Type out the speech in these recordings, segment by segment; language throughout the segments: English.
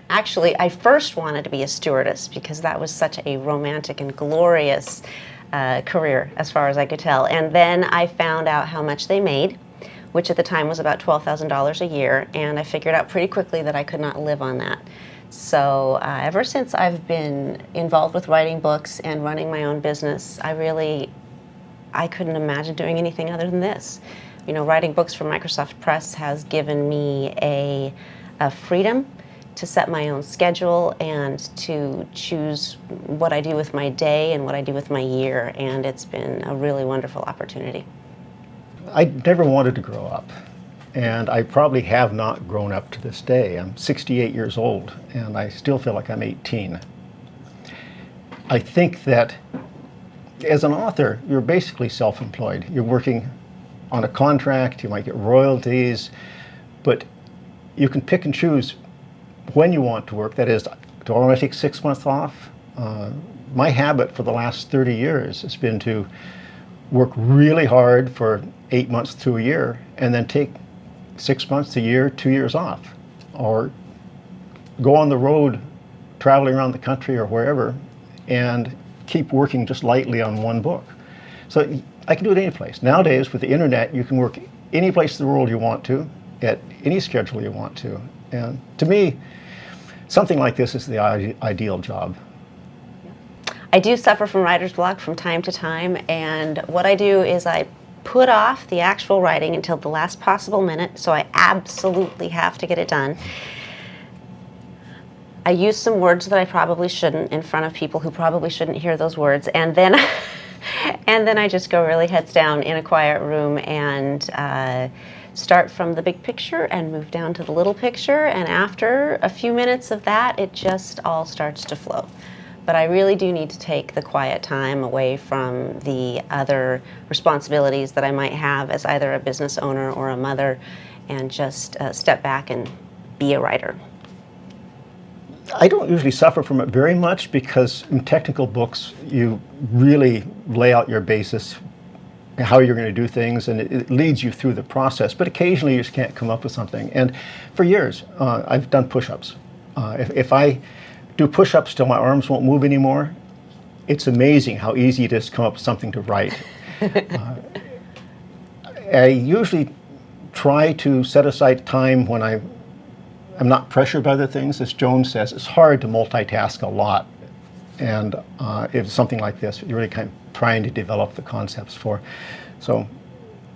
Actually, I first wanted to be a stewardess because that was such a romantic and glorious career as far as I could tell. And then I found out how much they made, which at the time was about $12,000 a year, and I figured out pretty quickly that I could not live on that. So ever since I've been involved with writing books and running my own business, I couldn't imagine doing anything other than this. You know, writing books for Microsoft Press has given me a freedom to set my own schedule and to choose what I do with my day and what I do with my year, and it's been a really wonderful opportunity. I never wanted to grow up, and I probably have not grown up to this day. I'm 68 years old, and I still feel like I'm 18. I think that as an author, you're basically self-employed. You're working on a contract, you might get royalties, but you can pick and choose when you want to work. That is, do I want to take 6 months off? My habit for the last 30 years has been to work really hard for 8 months to a year and then take 6 months, a year, 2 years off, or go on the road traveling around the country or wherever and keep working just lightly on one book. So I can do it any place. Nowadays with the internet you can work any place in the world you want to, at any schedule you want to. And to me, something like this is the ideal job. I do suffer from writer's block from time to time, and what I do is I put off the actual writing until the last possible minute, so I absolutely have to get it done. I use some words that I probably shouldn't in front of people who probably shouldn't hear those words, and then I just go really heads down in a quiet room and start from the big picture and move down to the little picture, and after a few minutes of that, it just all starts to flow. But I really do need to take the quiet time away from the other responsibilities that I might have as either a business owner or a mother, and just step back and be a writer. I don't usually suffer from it very much because in technical books you really lay out your basis, how you're going to do things, and it leads you through the process. But occasionally you just can't come up with something. And for years I've done push-ups. If I do push-ups till my arms won't move anymore, it's amazing how easy it is to come up with something to write. I usually try to set aside time when I'm not pressured by other things. As Joan says, it's hard to multitask a lot. And if something like this, you're really kind of trying to develop the concepts for. So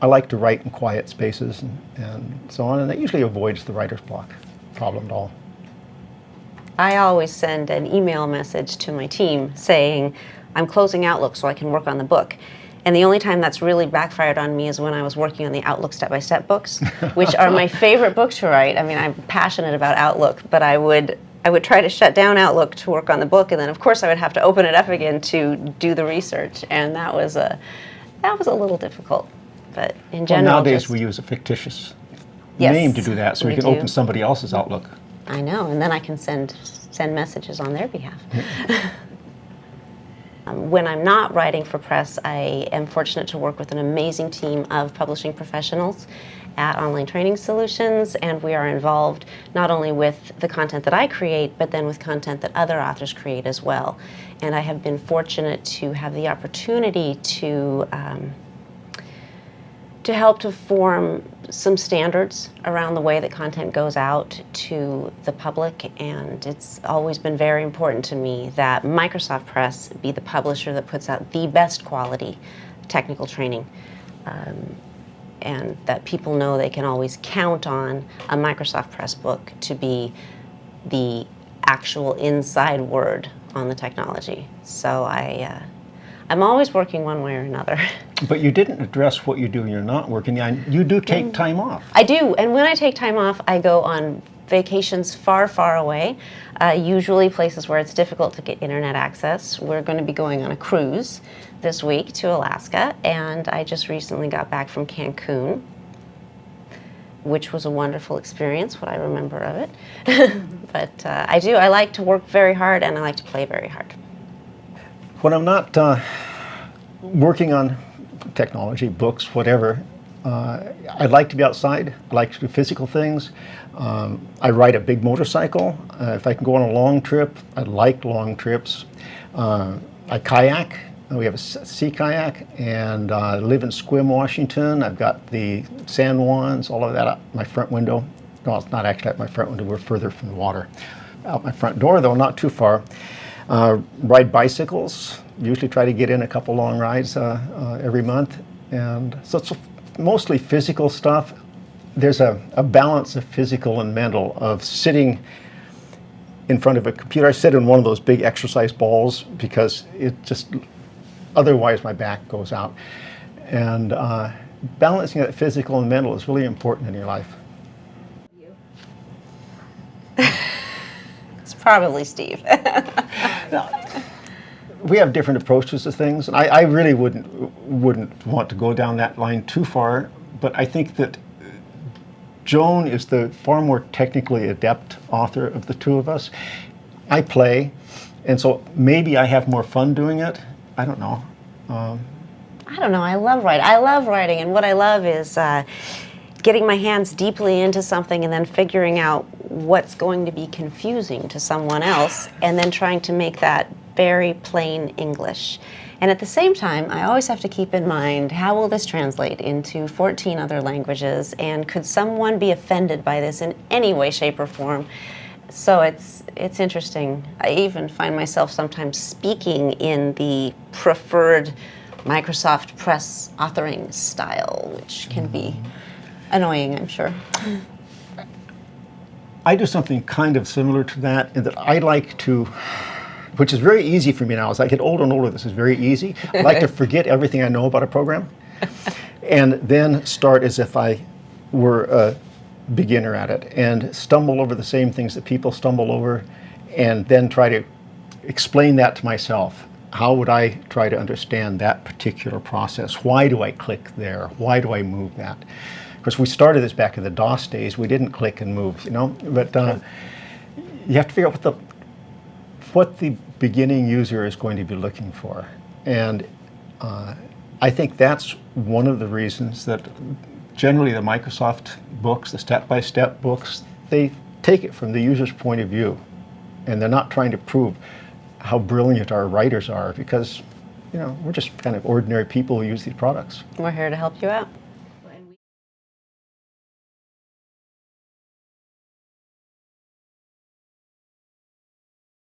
I like to write in quiet spaces and so on, and that usually avoids the writer's block problem at all. I always send an email message to my team saying, I'm closing Outlook so I can work on the book. And the only time that's really backfired on me is when I was working on the Outlook step-by-step books, which are my favorite books to write. I mean, I'm passionate about Outlook, but I would try to shut down Outlook to work on the book, and then of course I would have to open it up again to do the research, and that was a little difficult. But in general, well, nowadays we use a fictitious name to do that, so we can open somebody else's Outlook. I know, and then I can send messages on their behalf. When I'm not writing for press, I am fortunate to work with an amazing team of publishing professionals at Online Training Solutions, and we are involved not only with the content that I create, but then with content that other authors create as well. And I have been fortunate to have the opportunity to help to form some standards around the way that content goes out to the public, and it's always been very important to me that Microsoft Press be the publisher that puts out the best quality technical training, and that people know they can always count on a Microsoft Press book to be the actual inside word on the technology. So I'm always working one way or another. But you didn't address what you do when you're not working. You do take time off. I do, and when I take time off, I go on vacations far, far away, usually places where it's difficult to get internet access. We're going to be going on a cruise this week to Alaska, and I just recently got back from Cancun, which was a wonderful experience, what I remember of it. But I like to work very hard, and I like to play very hard. When I'm not working on technology, books, whatever. I like to be outside. I like to do physical things. I ride a big motorcycle. If I can go on a long trip, I like long trips. I kayak. We have a sea kayak, and I live in Sequim, Washington. I've got the San Juans, all of that out my front window. No, it's not actually at my front window. We're further from the water. Out my front door, though, not too far. Ride bicycles. Usually try to get in a couple long rides every month. And so it's mostly physical stuff. There's a balance of physical and mental, of sitting in front of a computer. I sit in one of those big exercise balls because it just, otherwise my back goes out. And balancing that physical and mental is really important in your life. It's probably Steve. We have different approaches to things, and I really wouldn't want to go down that line too far, but I think that Joan is the far more technically adept author of the two of us. I play, and so maybe I have more fun doing it. I don't know. I don't know. I love writing. I love writing, and what I love is getting my hands deeply into something and then figuring out what's going to be confusing to someone else, and then trying to make that very plain English. And at the same time, I always have to keep in mind, how will this translate into 14 other languages, and could someone be offended by this in any way, shape, or form? So it's interesting. I even find myself sometimes speaking in the preferred Microsoft Press authoring style, which can be annoying, I'm sure. I do something kind of similar to that, in that I like to, which is very easy for me now. As I get older and older, this is very easy. I like to forget everything I know about a program and then start as if I were a beginner at it, and stumble over the same things that people stumble over, and then try to explain that to myself. How would I try to understand that particular process? Why do I click there? Why do I move that? Of course, we started this back in the DOS days. We didn't click and move, you know, but you have to figure out what the beginning user is going to be looking for. And I think that's one of the reasons that generally the Microsoft books, the step-by-step books, they take it from the user's point of view. And they're not trying to prove how brilliant our writers are, because, you know, we're just kind of ordinary people who use these products. We're here to help you out.